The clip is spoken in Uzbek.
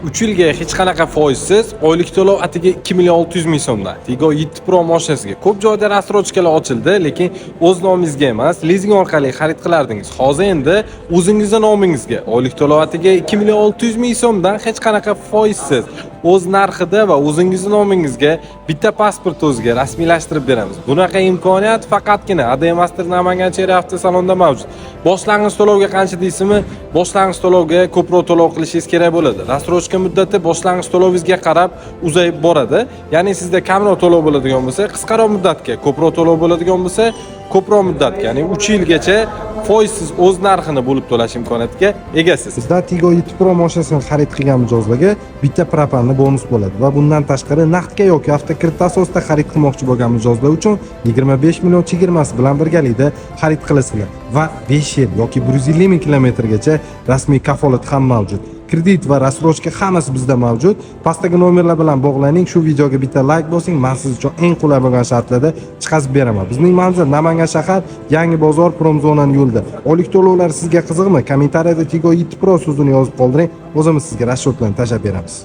3 yilga hech qanaqa foizsiz oylik to'lov atiga 2.600.000 so'mdan Tigo 7 Pro mashinasiga ko'p joyda rassrochkalar ochildi, lekin o'z nomingizga emas, lizing orqali xarid qilardingiz. Hozir endi o'zingizning nomingizga oylik to'lov atiga 2.600.000 so'mdan hech qanaqa foizsiz o'z narxida va o'zingizning nomingizga bitta pasport o'ziga rasmiylashtirib beramiz. Bunaqa imkoniyat faqatgina ADMaster Namangan Cherry avtosalonida mavjud. Boshlang'ich to'lovga qancha deysizmi? Boshlang'ich to'lovga ko'proq to'lov qilishingiz kerak bo'ladi. Rassrochka muddati boshlang'ich to'lovingizga qarab uzayib boradi. Ya'ni sizda kamroq to'lov bo'ladigan bo'lsa, qisqaroq muddatga, ko'proq to'lov bo'ladigan bo'lsa, ko'proq muddatga, ya'ni 3 yilgacha foizsiz o'z narxini bo'lib to'lash imkoniyatiga egasiz. Bizda Tigo 7 Pro mashinasini xarid qilgan mijozlarga bitta propanli bonus bo'ladi va bundan tashqari naqdga yoki avtokredit asosida xarid qilmoqchi bo'lgan mijozlar uchun 25 million chegirmasi bilan birgalikda xarid qilasizlar va 5 yil yoki 150 ming kilometrgacha rasmiy kafolat ham mavjud. Kredit va rassrochka hammasi bizda mavjud. Pastdagi nomerlar bilan bog'laning. Shu videoga bitta like bosing. Men siz uchun eng qulay bo'lgan shartlarda chiqazib beraman. Bizning manzil Namangan shahar, Yangi bozor, Promzonaning yo'lida. Oylik to'lovlar sizga qiziqmi? Kommentariyada Tigo 7 Pro so'zini yozib qoldiring. O'zimiz sizga rashodlarni tashab beramiz.